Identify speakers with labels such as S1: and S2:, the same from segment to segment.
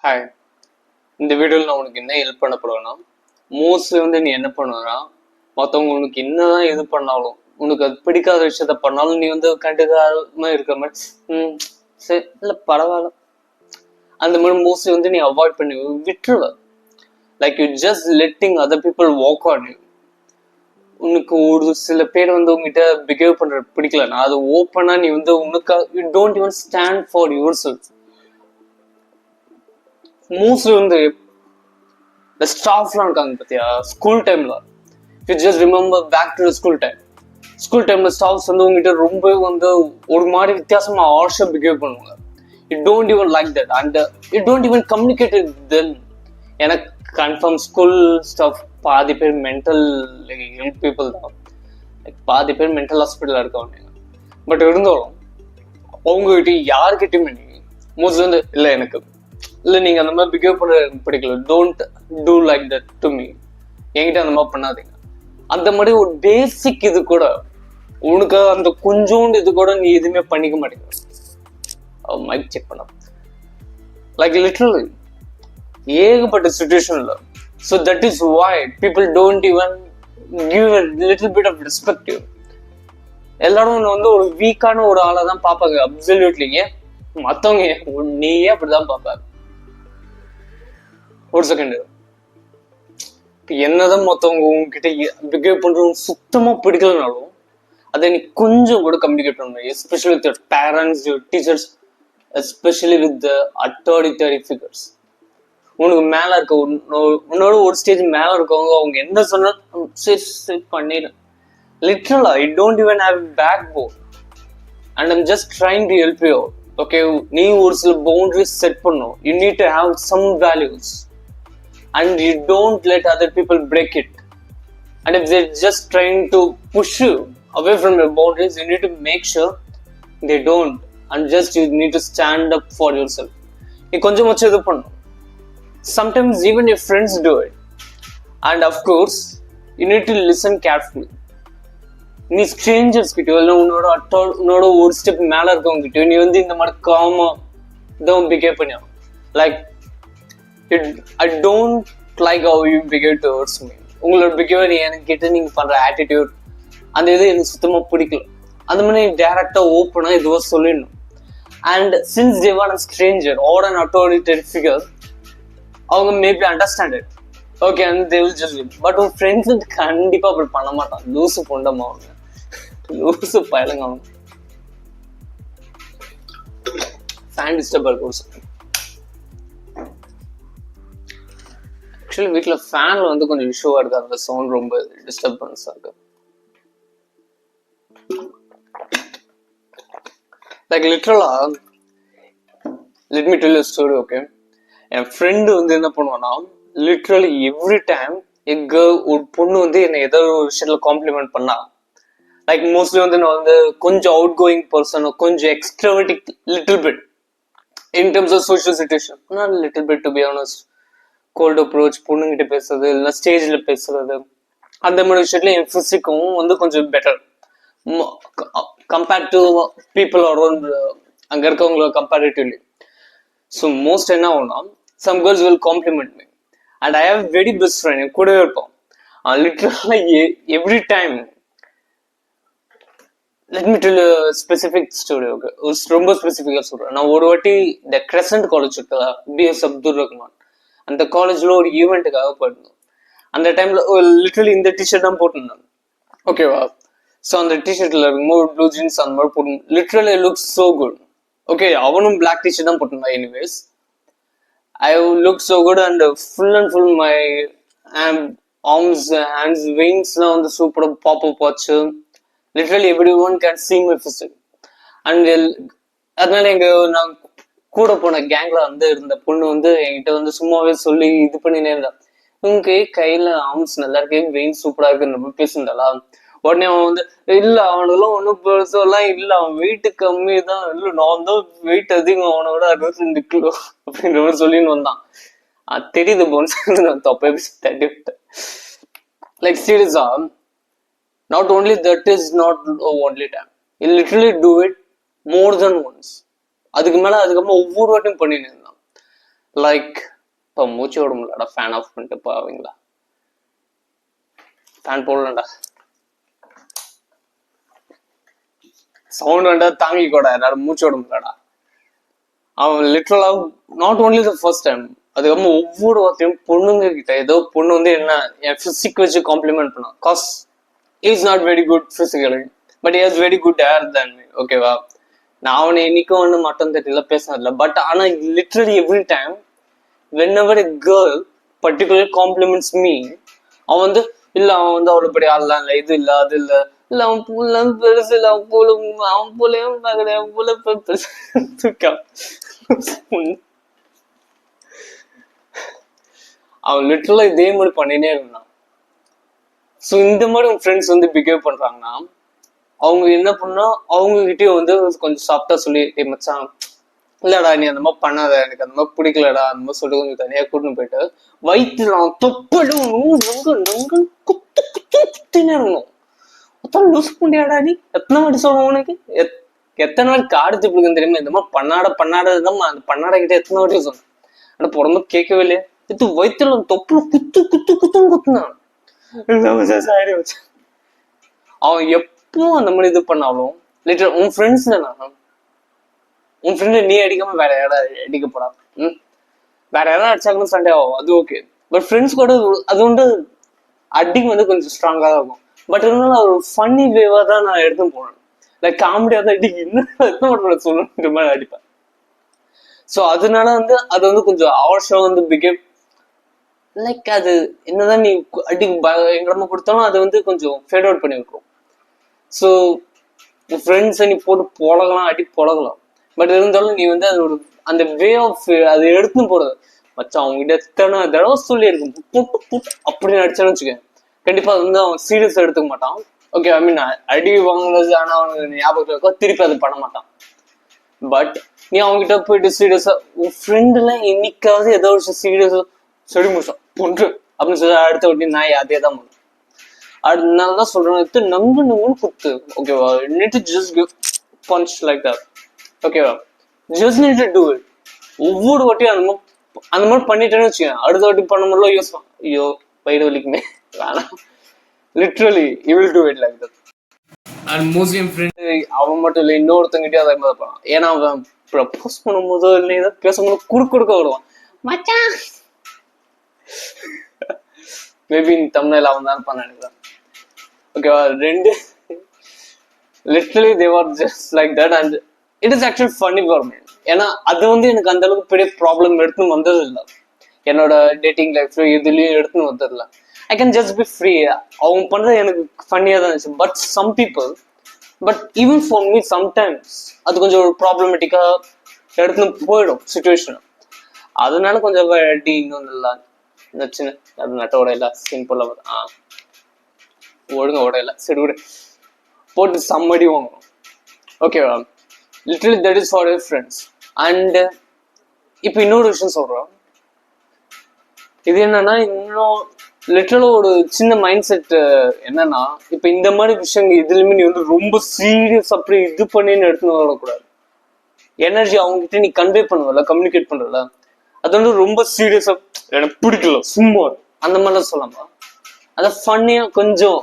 S1: Hi, இந்த வீடியோவில் நான் உனக்கு என்ன ஹெல்ப் பண்ண போறேன்னா, மோஸ்ட்லி நீ என்ன பண்ணுவேன்னா, மற்றவங்க உனக்கு என்னதான் இது பண்ணாலும், உனக்கு அது பிடிக்காத விஷயத்த பண்ணாலும் நீ கண்டுக்காம இருக்கிற மாதிரி, சரி இல்லை பரவாயில்ல, அந்த மாதிரி மோஸ்ட்லி நீ அவாய்ட் பண்ணி விட்டுருவ. Like you just letting other people walk on you. உனக்கு ஒரு சில பேர் உங்ககிட்ட பிஹேவ் பண்ற பிடிக்கலன்னா அது ஓப்பனா நீ உனக்கு you don't even stand for yourself. Mostly இந்த ஸ்டாஃப்லாம் இருக்காங்க பார்த்தியா ஸ்கூல் டைம்ல. You just remember back to school time. School டைம்ல ஸ்டாஃப்ஸ் உங்ககிட்ட ரொம்ப ஒரு மாதிரி வித்தியாசமா ஹார்ஷா பிஹேவ் பண்ணுவாங்க. You don't even like that and you don't even communicate with them. எனக்கு கன்ஃபார்ம் ஸ்கூல் ஸ்டாஃப் பாதி பேர் மென்டல் பீப்புள் தான், பாதி பேர் மென்டல் ஹாஸ்பிட்டல் இருக்கவங்க. பட் இருந்தாலும் அவங்ககிட்ட யாருக்கிட்டையுமே நீ மோஸ்ட்லி இல்லை எனக்கு இல்லை நீங்கள் அந்த மாதிரி பிஹேவ் பண்ண பிடிக்கல, don't do like that to me, என்கிட்ட அந்த மாதிரி பண்ணாதீங்க. அந்த மாதிரி ஒரு பேசிக் இது கூட உனக்கு அந்த கொஞ்சோண்டு இது கூட நீ எதுவுமே பண்ணிக்க மாட்டேங்க. மைக் செக் பண்ண லைக் லிட்டரலி ஏகப்பட்ட சுச்சுவேஷன்ல. So that is why people don't even give a little bit of respect. எல்லாரும் ஒரு வீக்கான ஒரு ஆளை தான் பார்ப்பாங்க. அப்சல்யூட்லி ஏன் மற்றவங்க நீயே அப்படிதான் பார்ப்பாங்க. ஒரு செகண்ட், என்னதான் மற்றவங்க உங்ககிட்ட பிஹேவ் பண்றவங்க சுத்தமா பிடிக்கலனாலும் அதை நீ கொஞ்சம் கூட கம்யூனிகேட் பண்ணணும். Especially with your parents, your teachers, especially with the authority figures. உனக்கு மேல இருக்க உன்னோட ஒரு ஸ்டேஜ் மேல இருக்கவங்க அவங்க என்ன சொன்னாலும் சரி பண்ணிடு. லிட்டரலா I don't even have back phone and I'm just trying to help you. Okay, நீ ஒரு சில பவுண்டரிஸ் செட் பண்ணும். You need to have some values and you don't let other people break it. And if they're just trying to push you away from your boundaries, you need to make sure they don't, and just you need to stand up for yourself. You konjamachu idu pannum. Sometimes even your friends do it, and of course you need to listen carefully. நீ strangers கிட்ட இல்லை உன்னோட ஒரு step மேல இருக்கவங்க கிட்ட நீ இந்த மாதிரி காமா தான் பிஹேவ் பண்ணியா. Like I don't like how you behave towards me. உங்களோட பிஹேவியர் என்கிட்ட நீங்க பண்ற ஆட்டிடியூட் அந்த இது எனக்கு சுத்தமா பிடிக்கல. அந்த மாதிரி டைரக்டா ஓப்பனா இதுவா சொல்லிடணும். And since they were a stranger or an authoritative figure, அவங்க maybe understand it. Okay, and they will just live. But உங்க ஃப்ரெண்ட்ஸ் கண்டிப்பா அப்படி பண்ண மாட்டான். லூசு பொண்டமா அவங்க, லூசு பயலுங்க அவங்க. ஃபேன் டிஸ்டர்ப் இருக்கு. ஆக்சுவலி வீட்டில் ஃபேன்ல கொஞ்சம் இஷ்யூவா இருக்கு. அந்த சவுண்ட் ரொம்ப டிஸ்டர்பன்ஸா இருக்கு. லைக் லிட்டரலா let me tell you story. Okay, என் ஃப்ரெண்டு என்ன பண்ணுவான்னா லிட்டரலி எவ்ரி டைம் ஒரு பொண்ணு என்னை ஏதோ ஒரு விஷயத்துல காம்ப்ளிமெண்ட் பண்ணா. லைக் மோஸ்ட்லி நான் கொஞ்சம் அவுட் கோயிங் பர்சன், கொஞ்சம் extroverted little bit in terms of social situation. Not little bit to be honest. Cold approach, பொண்ணுங்கிட்ட பேசுறது, இல்லைன்னா ஸ்டேஜ்ல பேசுறது, அந்த மாதிரி விஷயத்துல என் பிசிக்கும் கொஞ்சம் better compared to people around அங்க இருக்கவங்கள கம்பேரிட்டிவ்லி. ஸோ மோஸ்ட் என்ன ஆகும்னா some girls will compliment me and I have very best friend. என் கூடவே இருப்போம். லிட்டரலா every time let me tell specific story. Okay, ரொம்ப ஸ்பெசிஃபிக்கா சொல்றேன். நான் ஒரு வாட்டி இந்த கிரசன்ட் காலேஜ் இருக்குல்ல, பிஎஸ் அப்துல் ரஹ்மான், அந்த காலேஜ்ல ஒரு ஈவெண்ட்டுக்காக போயிருந்தோம். அந்த டைம்ல லிட்டரலி இந்த டிஷர்ட் தான் போட்டிருந்தேன். ஓகேவா? ஸோ அந்த டிஷர்ட்ல இருக்கும்போது ப்ளூ ஜீன்ஸ் அந்த மாதிரி போட்டு literally look so good. Okay, அவனும் பிளாக் டிஷர்ட் தான் போட்டிருந்தான். Anyways I look so good and full and full my arms, hands, விங்ஸ்லாம் சூப்பராக பாப்பப் ஆச்சு. Literally everyone can see my physique. And அதனால நான் கூட போன கேங்ல இருந்த பொண்ணு என்கிட்ட சும்மாவே சொல்லி இது பண்ணினே இருந்தா. உங்க கையில ஆர்ம்ஸ் நல்லா இருக்கு, வெயின் சூப்பரா இருக்குன்னு பேசியிருந்தாளா. உடனே அவன் இல்ல அவனுக்கெல்லாம் ஒன்னும் பெருசெல்லாம் இல்ல, அவன் வெயிட் கம்மி தான், இல்ல நான் தான் வெயிட் அதிகம், அவனோட 62 கிலோ அப்படின்ற மாதிரி சொல்லின்னு வந்தான். தெரியுது போன்ஸ், நான் தப்பே தட்டி விட்டேன். லைக் சீரியஸா, not only that is not only time, you literally do it more than once. அதுக்கு மேல அதுக்கப்புறம் ஒவ்வொரு வாட்டியும் பண்ணிட்டு இருந்தான். லைக் இப்போ மூச்சு விட முடியலடா, ஃபேன் ஆஃப் பண்ணிட்டு போவீங்களா? ஃபேன் போடலடா, சவுண்ட் வேண்டா தாங்கிக்கூட எல்லாரும் மூச்சு விட முடியலடா. அவன் லிட்ரலா not only the first time, அதுக்கப்புறம் ஒவ்வொரு வார்த்தையும் பொண்ணுங்க கிட்ட ஏதோ பொண்ணு வந்து என்ன என் பிசிக் வச்சு காம்ப்ளிமெண்ட் பண்ணான். Cause is not very good physically, but is very good air than me. ஓகேவா? நான் அவனை இன்னைக்கும் ஒன்று மட்டம் தட்டில பேசினதில்ல, பட் ஆனா literally every time whenever a girl particularly compliments me, அவன் வந்து இல்ல அவன் வந்து அவ்வளவு பெரிய ஆள்லாம் இல்ல, இது இல்ல அது இல்ல, இல்ல அவன் பூலாம் பெருசு இல்ல, அவன் பூலையும் அவன் பூல பெருசு. அவன் லிட்டரலா இதே மாதிரி பண்ணினே இருந்தான். ஸோ இந்த மாதிரி உன் ஃப்ரெண்ட்ஸ் வந்து பிஹேவ் பண்றாங்கன்னா அவங்க என்ன பண்ணா அவங்க கிட்டயும் வந்து கொஞ்சம் சாஃப்டா சொல்லி மச்சான் இல்லடா நீ அந்த மாதிரி பண்ணாத, எனக்கு அந்த மாதிரி பிடிக்கலடா அந்த மாதிரி சொல்லிட்டு கொஞ்சம் தனியா கூட்டின்னு போயிட்டு வயிற்றுல தொப்படும் குத்து குத்து குத்தினே இருக்கணும். அதான் லூஸ் பண்ணியாடா நீ, எத்தனை வாட்டி சொல்லுவோம் உனக்கு, எத்தனை நாள் காடு பிடிக்கும் தெரியுமா? இந்த மாதிரி பண்ணாடதான் அந்த பண்ணாட கிட்ட எத்தனை வாட்டி சொன்னேன், ஆனா பிறந்த கேட்கவே இல்லையா? இது வயிற்றுல தொப்புல குத்து குத்து குத்துன்னு குத்துனான். அவன் எப்பவும் அந்த மாதிரி இது பண்ணாலும் லிட்டர் உன் ஃப்ரெண்ட்ஸ் தானே, உன் ஃப்ரெண்டு நீ அடிக்காம வேற யாராவது அடிக்க போறா, வேற யாராவது அடிச்சாங்கன்னு சண்டே ஆகும், அது ஓகே. பட் ஃப்ரெண்ட்ஸ் கூட அது வந்து அடிங் வந்து கொஞ்சம் ஸ்ட்ராங்கா தான் இருக்கும். பட் இருந்தாலும் ஒரு ஃபன்னி வேவா தான் நான் எடுத்து போனேன். லைக் காமெடியா தான் அடி என்ன சொல்லணுன்ற மாதிரி அடிப்பேன். ஸோ அதனால வந்து அது வந்து கொஞ்சம் அவர்ஷம் வந்து பிகேவ் லைக் அது என்னதான் நீ அடி பயங்கரமா கொடுத்தாலும் அது வந்து கொஞ்சம் ஃபேட் அவுட் பண்ணி விட்டுரும். ஸோ ஃப்ரெண்ட்ஸை நீ போட்டு புழகலாம், அடி புழகலாம், பட் இருந்தாலும் நீ வந்து அது ஒரு அந்த வே ஆஃப் அது எடுத்துன்னு போறது மச்சான் அவங்ககிட்ட எத்தனை தடவை சொல்லி இருக்கும் போட்டு போட்டு அப்படின்னு அடிச்சான்னு வச்சுக்கேன், கண்டிப்பா அது வந்து அவன் சீரியஸா எடுத்துக்க மாட்டான். ஓகே, ஐ மீன் அடி வாங்கினது ஆனா அவனுக்கு ஞாபகத்துல இருக்கோ, திருப்பி அது பண்ண மாட்டான். பட் நீ அவங்ககிட்ட போயிட்டு சீரியஸா உன் ஃப்ரெண்டுல என்னைக்காவது ஏதோ ஒரு சீரியஸா சொல்லி முடிச்சோம் பொண்ணு அப்படின்னு சொல்லி அடுத்த வாட்டி நான் அதே தான் பண்ணும். அதனாலதான் சொல்றேன் நங்கு நங்குன்னு குத்து. ஓகேவா? Need to just give punch like that. ஓகேவா? Just need to do it. ஒவ்வொரு வாட்டியும் அந்த மாதிரி பண்ணிட்டேன்னு வச்சுக்கேன், அடுத்த வாட்டி பண்ண மாதிரிலாம் யூஸ் ஐயோ வயிறு வலிக்குமே வேணாம். Literally you will do it like that. And mostly N friend அவன் மட்டும் இல்லை இன்னொருத்தங்கிட்டே அதே மாதிரி பண்ணான். ஏன்னா அவன் ப்ரப்போஸ் பண்ணும்போதோ இல்லை ஏதாவது பேசும்போது குறுக்க வருவான் மச்சான். மேபி தமிழ்ல அவன் தான் பண்ண நினைக்கிறேன். ஓகேவா? ரெண்டு literally they are just like that and it is actually funny for me. ஏன்னா அது வந்து எனக்கு அந்த அளவுக்கு பெரிய ப்ராப்ளம் எடுத்துன்னு வந்தது இல்லை, என்னோட டேட்டிங் லைஃப்ல இதுலயும் எடுத்துன்னு வந்தது இல்லை. I can just be free. அவங்க பண்றது எனக்கு ஃபன்னியா தான் இருந்துச்சு. But some people, but even for me sometimes அது கொஞ்சம் ஒரு ப்ராப்ளமேட்டிக்கா எடுத்துன்னு போயிடும் சுச்சுவேஷன். அதனால கொஞ்சம் அடி இன்னும் நல்லா நச்சுன்னு அது நட்ட உடையில சிம்பிளா ஒழுங்க உடையில சரி விடு போட்டு சம்மடி வாங்கணும். ஓகேவா? Literally that is for your friends. And இப்போ இன்னொரு விஷயம் சொல்றோம், இது என்னன்னா இன்னும் லிட்டரலா ஒரு சின்ன மைண்ட் செட் என்னன்னா, இப்ப இந்த மாதிரி விஷயங்கள் இதுலயுமே நீ வந்து ரொம்ப சீரியஸ் அப்படி இது பண்ணின்னு எடுத்துன்னு வரக்கூடாது. எனர்ஜி அவங்க கிட்ட நீ கன்வே பண்ணுவல, கம்யூனிகேட் பண்றல, அது வந்து ரொம்ப சீரியஸா எனக்கு பிடிக்கல சும்மா அந்த மாதிரிலாம் சொல்லாமா, அதை ஃபன்னியா கொஞ்சம்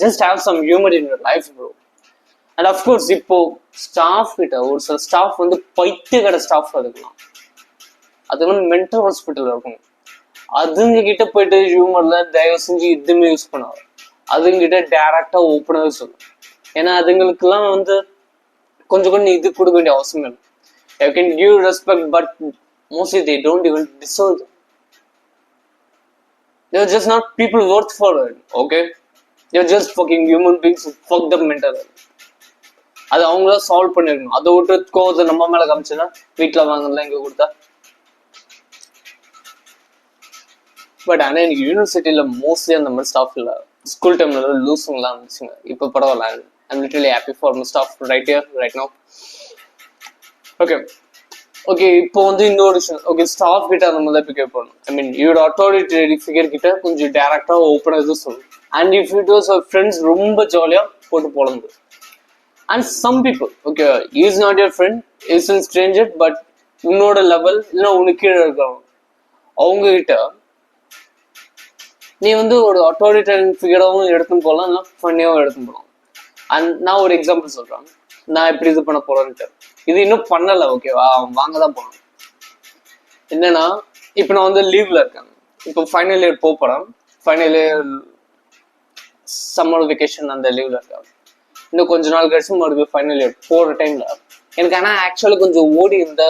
S1: just have some humour in your life bro. And of course இப்போ ஸ்டாஃப் கிட்ட ஒரு சில ஸ்டாஃப் வந்து பைத்தியக்கார ஸ்டாஃப் இருக்கலாம், அது வந்து மென்டல் ஹாஸ்பிட்டல் இருக்கும். அதுங்க கிட்ட போயிட்டு ஹியூமர்ல தயவு செஞ்சு இதுமே யூஸ் பண்ணாது. அதுங்கிட்ட டைரக்டா ஓப்பனாவே சொல்லும். ஏன்னா அதுங்களுக்குலாம் வந்து கொஞ்சம் கொஞ்சம் இது கொடுக்க வேண்டிய அவசியம் இல்லை. You can give respect but mostly they don't even deserve them. They're just not people worth for it. Okay, they're just fucking human beings who fucked up mental health. அது அவங்கள சால்வ் பண்ணிருக்கணும். அதை விட்டு கோவத்தை நம்ம மேல காமிச்சுன்னா வீட்டுல வாங்கலாம் இங்க கொடுத்தா. பட் ஆனா எனக்கு யூனிவர்சிட்டியில மோஸ்ட்லி அந்த மாதிரி ஸ்டாஃப் இல்லை. ஸ்கூல் டைம்ல லூஸுங்கெல்லாம் இருந்துச்சுங்க. இப்போ பரவாயில்ல. I'm literally happy for my staff right here right now. Okay okay இப்போ வந்து இன்னொரு விஷயம். ஓகே, ஸ்டாஃப் கிட்ட அந்த மாதிரி பிக்கப் பண்ணணும். ஐ மீன் யூட அத்தாரிட்டி ஃபிகர் கிட்ட கொஞ்சம் டேரக்டா ஓப்பனா எதுவும் சொல்லணும். And if it was our friends ரொம்ப ஜாலியா போட்டு போடணும். And some people okay is not your friend, is in stranger, but உன்னோட லெவல் இல்லைன்னா உனக்கு கீழே இருக்கிறவங்க அவங்க கிட்ட நீ வந்து ஒரு அத்தாரிட்டேரியன் ஃபிகராகவும் எடுத்துன்னு போகலாம், இல்லை ஃபன்னியாகவும் எடுத்துன்னு போகலாம். அண்ட் நான் ஒரு எக்ஸாம்பிள் சொல்றேன், நான் எப்படி இது பண்ண போறேன்ட்டு. இது இன்னும் பண்ணல, ஓகேவா? வாங்க தான் போகணும். என்னன்னா, இப்போ நான் வந்து லீவ்ல இருக்கேன். இப்போ ஃபைனல் இயர் போறேன். ஃபைனல் இயர் சம்மர் வெக்கேஷன் அந்த லீவ்ல இருக்கேன். இன்னும் கொஞ்ச நாள் கழிச்சு மறுபடியும் ஃபைனல் இயர் போற டைம்ல எனக்கு ஆனால் ஆக்சுவலி கொஞ்சம் ஓடி இருந்தா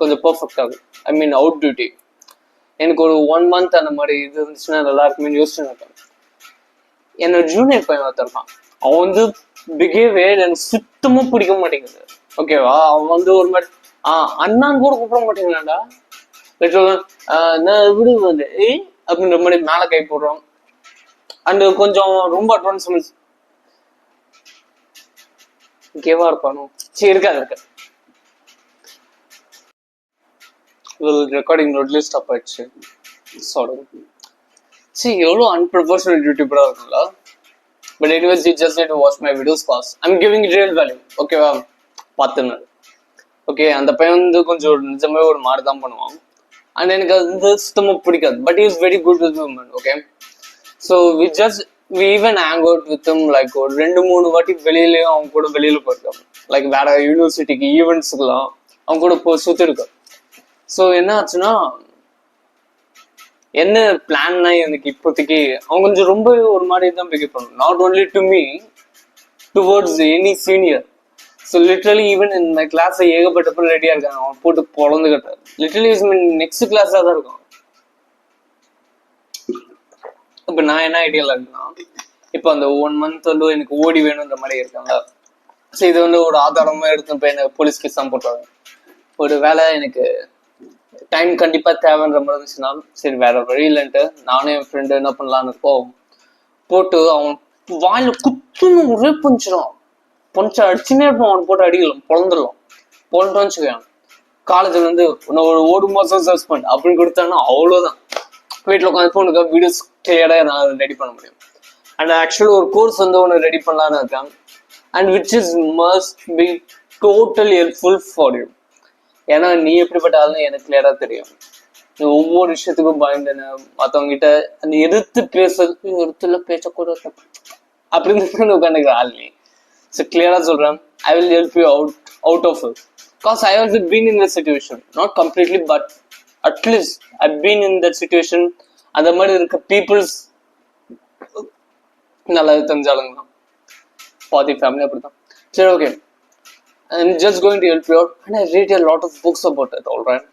S1: கொஞ்சம் பர்ஃபெக்ட் ஆகும். ஐ மீன் அவுட் டியூட்டி எனக்கு ஒரு 1 month அந்த மாதிரி இது இருந்துச்சுன்னா நல்லா இருக்குமே யோசிச்சு இருக்கேன். என்னோட ஜூனியர் பையன் ஒருத்தருக்கான். அவன் வந்து பிஹேவியர் எனக்கு சுத்தமா பிடிக்க மாட்டேங்குது, ஓகேவா? அவன் வந்து ஒரு மாதிரி அண்ணான்னு கூட கூப்பிட மாட்டேங்கிறான்டா. நான் விடு வந்து அப்படின்ற மாதிரி மேல கை போடுறான். அண்ட் கொஞ்சம் ரொம்ப அட்வான்ஸ் கேவா இருப்பானோ. சரி, இருக்க ரெக்கார்டிங் நோட்லயே ஸ்டாப் ஆயிடுச்சு. சரி, எவ்வளோ அன்ப்ரொஃபஷனல் யூடியூபரா இருக்குங்களா? But anyways, you just need to watch my videos cause I'm giving real value, ஓகேவா? பார்த்துன்னு ஓகே. அந்த பையன் வந்து கொஞ்சம் நிஜமே ஒரு மாதிரி தான் பண்ணுவான். அண்ட் எனக்கு அது வந்து சுத்தமாக பிடிக்காது. But is very good with women, okay? So we even hang out with him like ஒரு 2-3 வாட்டி வெளியிலயும் அவங்க கூட வெளியில போயிருக்கோம். லைக் வேற யூனிவர்சிட்டிக்கு ஈவெண்ட்ஸுக்கெல்லாம் அவங்க கூட போய் சுற்றிருக்கோம். ஸோ என்ன ஆச்சுன்னா, என்ன பிளான்னா எனக்கு இப்போதைக்கு அவங்க கொஞ்சம் ரொம்ப ஒரு மாதிரி தான் பிகேவ் பண்ணணும். Not only to me, towards any senior. So literally even in my class ஏகப்பட்ட பேர் ரெடியா இருக்காங்க. அவன் போட்டு பொழந்துக்கிட்டார். லிட்ரலி நெக்ஸ்ட் கிளாஸாக தான் இருக்கும். இப்போ நான் என்ன ஐடியாவில் இருக்குன்னா, இப்போ அந்த 1 month வந்து எனக்கு ஓடி வேணுன்ற மாதிரி இருக்காங்க. ஸோ இது வந்து ஒரு ஆதாரமா எடுத்து போய் எனக்கு போலீஸ் கேஸ் தான் போட்டுருவாங்க. ஒரு வேலை எனக்கு டைம் கண்டிப்பா தேவைன்ற மாதிரி இருந்துச்சுன்னா, சரி வேற வழி இல்லைன்ட்டு நானும் என் ஃப்ரெண்டு என்ன பண்ணலான்னு இருக்கோம், போட்டு அவன் வாயில குத்துன்னு ஒரே பஞ்சிடும். பஞ்சை அடிச்சுன்னே இருப்போம். அவன் போட்டு அடிக்கலாம், பொழந்துடலாம். பொழந்துட்டோன்னு வச்சுக்கோங்க, காலேஜ்ல இருந்து ஒரு 1 மாசம் சஸ்பெண்ட் அப்படின்னு கொடுத்தாங்கன்னா அவ்வளோதான். வீட்டில் உட்காந்து உனக்கு வீடியோஸ் கிளியரா நான் ரெடி பண்ண முடியும். அண்ட் ஆக்சுவலி ஒரு கோர்ஸ் வந்து ஒன்று ரெடி பண்ணலான்னு இருக்கேன். And which is must be totally helpful for you. ஏன்னா நீ எப்படிப்பட்ட ஆளுன்னு எனக்கு கிளியரா தெரியும். நீ ஒவ்வொரு விஷயத்துக்கும் பயந்துன்னு மற்றவங்க கிட்ட அந்த எதிர்த்து எதிர்த்துல பேசக்கூட அப்படின்னு உட்காந்துக்கிற ஆள் நீ. ஸோ கிளியரா சொல்றேன், I will help you out of it. Because I also been in that situation, not completely, but at least I've been in that situation. அந்த மாதிரி இருக்க பீப்புள்ஸ் நல்லா தெரிஞ்சாலுங்க தான், பாதி ஃபேமிலி அப்படிதான். சரி, okay. I'm just going to help you out, and I read a lot of books about it. All right,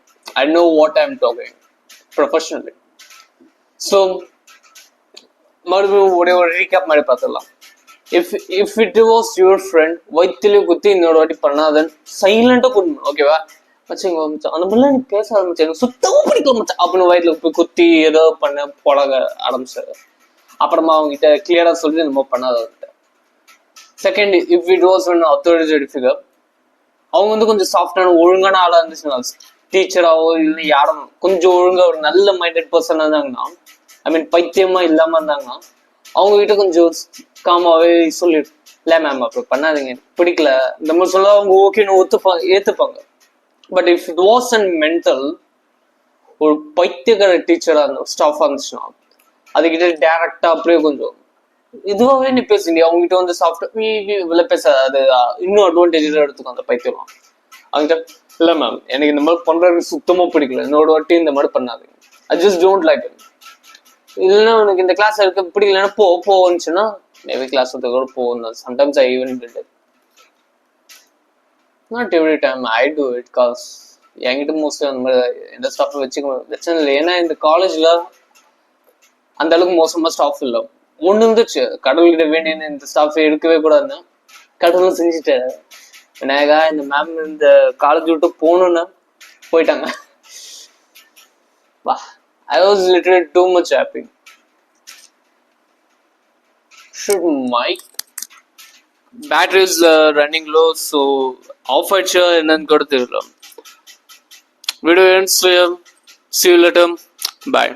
S1: I know what I'm talking professionally. So மறுபடியும் ஒரு ரீகேப் மாதிரி பார்த்துடலாம். If it was your friend, வயிற்றுல குத்தி இன்னொரு வாட்டி பண்ணாதன்னு சைலண்டா கொடுக்கணும், ஓகேவா? மச்சங்க அந்த மாதிரிலாம் நீ பேச ஆரம்பிச்சு எனக்கு சுத்தமா பிடிக்கும் மச்சா அப்படின்னு வயிற்றுல போய் குத்தி ஏதோ பண்ண பழக ஆரம்பிச்சாரு. அப்புறமா அவங்க கிட்ட கிளியரா சொல்லி நம்ம பண்ணாத. Second, if it was one authority figure, அவங்க வந்து கொஞ்சம் சாஃப்டான ஒழுங்கான ஆளா இருந்துச்சுன்னா, டீச்சராவோ இல்லை யாரும் கொஞ்சம் ஒழுங்கா ஒரு நல்ல மைண்டட் பர்சனா இருந்தாங்கன்னா, ஐ மீன் பைத்தியமா இல்லாம இருந்தாங்கன்னா, அவங்க கிட்ட கொஞ்சம் காமாவே சொல்லிடு, இல்ல மேம் அப்படி பண்ணாதீங்க, பிடிக்கல இந்த மாதிரி சொல்ல அவங்க ஓகேன்னு ஏத்துப்பாங்க. But if it was and mental, ஒரு பைத்தியக்கார டீச்சரா இருந்த ஸ்டாஃபா இருந்துச்சுன்னா, அதுக்கிட்ட டேரக்டா அப்படியே கொஞ்சம் இதுவாகவே நீ பேசுங்க. அவங்ககிட்ட வந்து சாஃப்ட்வேர் பேசாது, அது இன்னும் அட்வான்டேஜ் எடுத்துக்கும் அந்த பைத்தியம். அவங்ககிட்ட இல்ல மேம் எனக்கு இந்த மாதிரி பண்றது சுத்தமா பிடிக்கல, இன்னொரு வாட்டி இந்த மாதிரி பண்ணாதீங்க, I just don't like it. இல்லைன்னா உனக்கு இந்த கிளாஸ் இருக்க பிடிக்கலன்னா போச்சுன்னா மேபி கிளாஸ் கூட போகும். Sometimes I even did it. Not every time I do it. Cause என்கிட்ட மோஸ்ட்லி அந்த மாதிரி எந்த ஸ்டாஃப் வச்சுக்க பிரச்சனை இல்லை. ஏன்னா இந்த காலேஜ்ல அந்த அளவுக்கு மோசமா ஸ்டாஃப் இல்லை. ஒண்ணு இருந்துச்சு, கடவுள்கிட்ட வேண்டிய இந்த ஸ்டாஃப் எடுக்கவே கூடாதுன்னு கடவுளும் செஞ்சுட்டாரு. விநாயகா இந்த மேம் இந்த காலேஜ் விட்டு போகணும்னு போயிட்டாங்க. I was literally too much happy. Should my battery is running low, so off ஆயிடுச்சு என்னன்னு கூட தெரியல. Video ends here. See you later. Bye.